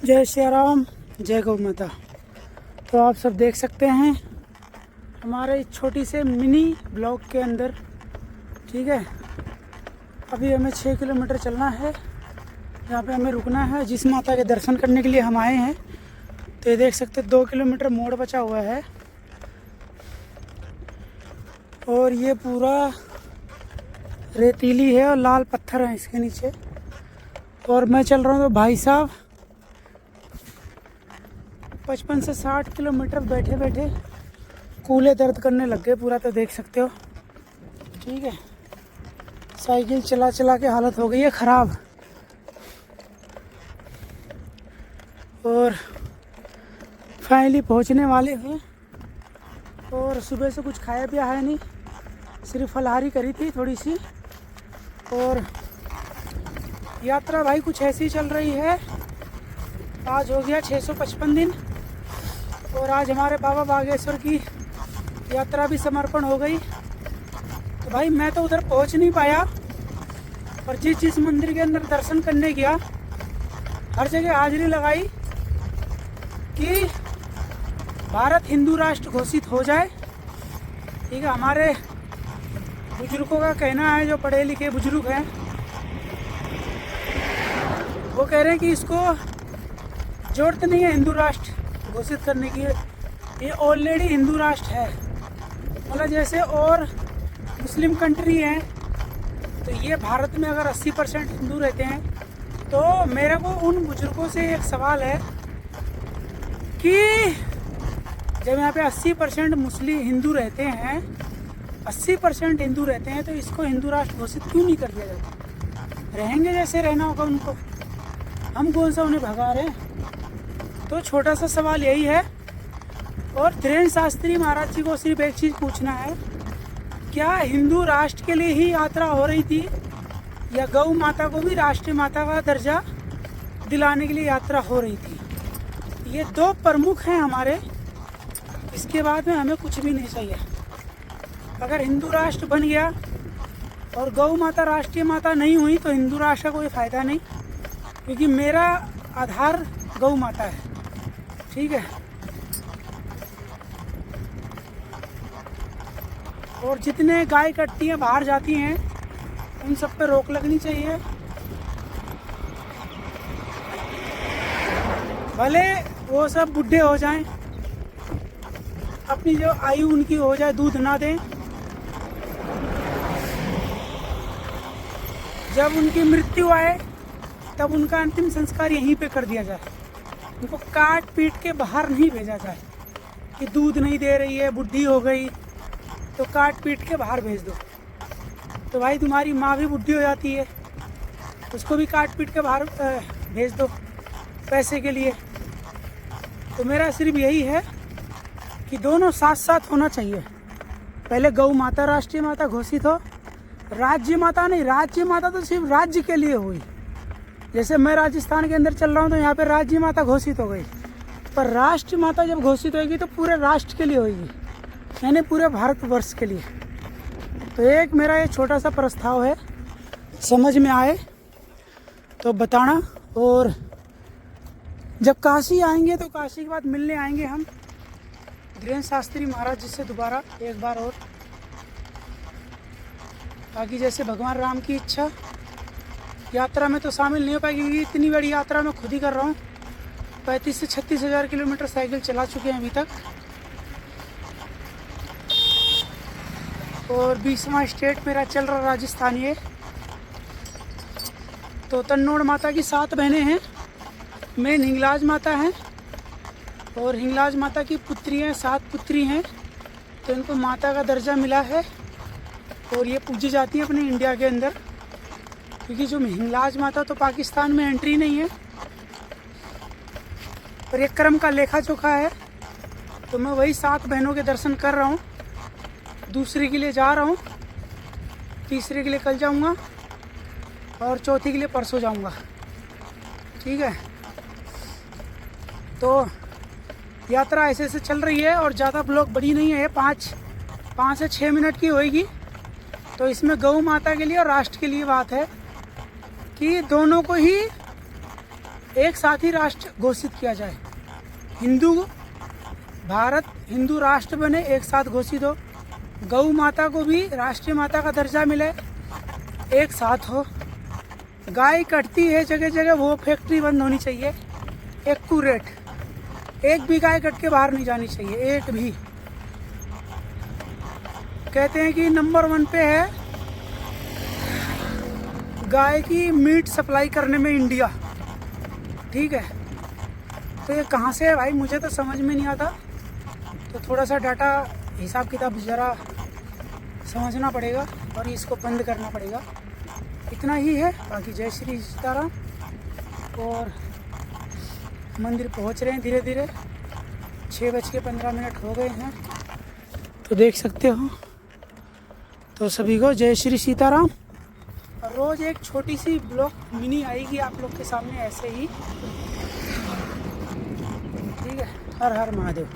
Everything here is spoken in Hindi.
जय श्री राम, जय गौ माता। तो आप सब देख सकते हैं हमारे इस छोटी से मिनी ब्लॉक के अंदर, ठीक है। अभी हमें 6 किलोमीटर चलना है। यहाँ पे हमें रुकना है जिस माता के दर्शन करने के लिए हम आए हैं। तो ये देख सकते 2 किलोमीटर मोड़ बचा हुआ है और ये पूरा रेतीली है और लाल पत्थर है इसके नीचे। और मैं चल रहा हूँ तो भाई साहब 55 से 60 किलोमीटर बैठे बैठे कूल्हे दर्द करने लग गए पूरा। तो देख सकते हो, ठीक है। साइकिल चला चला के हालत हो गई है ख़राब। और फाइनली पहुंचने वाले हैं। और सुबह से कुछ खाया पिया है नहीं, सिर्फ फलाहारी करी थी थोड़ी सी। और यात्रा भाई कुछ ऐसी चल रही है। आज हो गया 655 दिन और आज हमारे बाबा बागेश्वर की यात्रा भी समर्पण हो गई। तो भाई मैं तो उधर पहुंच नहीं पाया, और जिस मंदिर के अंदर दर्शन करने गया हर जगह हाजिरी लगाई कि भारत हिंदू राष्ट्र घोषित हो जाए, ठीक है। हमारे बुजुर्गों का कहना है, जो पढ़े लिखे बुजुर्ग हैं वो कह रहे हैं कि इसको जरूरत नहीं है हिंदू राष्ट्र घोषित करने की, ये ऑलरेडी हिंदू राष्ट्र है। मतलब जैसे और मुस्लिम कंट्री हैं, तो ये भारत में अगर 80% हिंदू रहते हैं, तो मेरे को उन बुजुर्गों से एक सवाल है कि जब यहाँ पे 80% मुस्लिम हिंदू रहते हैं, 80% हिंदू रहते हैं, तो इसको हिंदू राष्ट्र घोषित क्यों नहीं कर दिया जाता? रहेंगे जैसे रहना होगा उनको, हम कौन सा उन्हें भगा रहे हैं? तो छोटा सा सवाल यही है। और धीरेन्द्र शास्त्री महाराज जी को सिर्फ एक चीज़ पूछना है, क्या हिंदू राष्ट्र के लिए ही यात्रा हो रही थी, या गौ माता को भी राष्ट्रीय माता का दर्जा दिलाने के लिए यात्रा हो रही थी? ये दो प्रमुख हैं हमारे। इसके बाद में हमें कुछ भी नहीं चाहिए। अगर हिंदू राष्ट्र बन गया और गौ माता राष्ट्रीय माता नहीं हुई तो हिंदू राष्ट्र का कोई फ़ायदा नहीं, क्योंकि मेरा आधार गौ माता है, ठीक है। और जितने गाय कटती हैं बाहर जाती हैं, उन सब पे रोक लगनी चाहिए। भले वो सब बूढ़े हो जाएं, अपनी जो आयु उनकी हो जाए, दूध ना दें, जब उनकी मृत्यु आए तब उनका अंतिम संस्कार यहीं पे कर दिया जाए। उनको काट पीट के बाहर नहीं भेजा जाए कि दूध नहीं दे रही है, बुढ़ी हो गई, तो काट पीट के बाहर भेज दो। तो भाई तुम्हारी माँ भी बुढ़ी हो जाती है, उसको भी काट पीट के बाहर भेज दो पैसे के लिए। तो मेरा सिर्फ यही है कि दोनों साथ साथ होना चाहिए। पहले गौ माता राष्ट्रीय माता घोषित हो, राज्य माता नहीं। राज्य माता तो सिर्फ राज्य के लिए हुई। जैसे मैं राजस्थान के अंदर चल रहा हूँ तो यहाँ पे राज्य माता घोषित हो गई, पर राष्ट्र माता जब घोषित होगी तो पूरे राष्ट्र के लिए होगी, यानी पूरे भारतवर्ष के लिए। तो एक मेरा ये छोटा सा प्रस्ताव है, समझ में आए तो बताना। और जब काशी आएंगे तो काशी के बाद मिलने आएंगे हम धीरेन्द्र शास्त्री महाराज जी से दोबारा एक बार और। बाकी जैसे भगवान राम की इच्छा, यात्रा में तो शामिल नहीं हो पाएगी क्योंकि इतनी बड़ी यात्रा मैं खुद ही कर रहा हूँ। 35 से 36 हज़ार किलोमीटर साइकिल चला चुके हैं अभी तक। और 20वां स्टेट मेरा चल रहा राजस्थान। ये तो तन्नोड़ माता की 7 बहनें हैं, मेन हिंगलाज माता हैं, और हिंगलाज माता की पुत्री हैं, 7 पुत्री हैं। तो इनको माता का दर्जा मिला है और ये पूजी जाती हैं अपने इंडिया के अंदर, क्योंकि जो हिंगलाज माता तो पाकिस्तान में एंट्री नहीं है। पर एक क्रम का लेखा जोखा है, तो मैं वही 7 बहनों के दर्शन कर रहा हूँ। दूसरी के लिए जा रहा हूँ, तीसरे के लिए कल जाऊँगा और चौथी के लिए परसों जाऊँगा, ठीक है। तो यात्रा ऐसे ऐसे चल रही है और ज़्यादा ब्लॉग बड़ी नहीं है, 5 से 6 मिनट की होएगी। तो इसमें गौ माता के लिए और राष्ट्र के लिए बात है कि दोनों को ही एक साथ ही राष्ट्र घोषित किया जाए। भारत हिंदू राष्ट्र बने, एक साथ घोषित हो। गौ माता को भी राष्ट्रीय माता का दर्जा मिले, एक साथ हो। गाय कटती है जगह जगह, वो फैक्ट्री बंद होनी चाहिए। एक्यूरेट, एक भी गाय कट के बाहर नहीं जानी चाहिए, एक भी। कहते हैं कि नंबर 1 पे है गाय की मीट सप्लाई करने में इंडिया। ठीक है, तो ये कहाँ से है भाई, मुझे तो समझ में नहीं आता। तो थोड़ा सा डाटा हिसाब किताब ज़रा समझना पड़ेगा और इसको बंद करना पड़ेगा। इतना ही है, बाकी जय श्री सीताराम। और मंदिर पहुंच रहे हैं धीरे धीरे, 6:15 हो गए हैं, तो देख सकते हो। तो सभी को जय श्री सीताराम। रोज़ एक छोटी सी ब्लॉग मिनी आएगी आप लोग के सामने ऐसे ही। ठीक है, हर हर महादेव।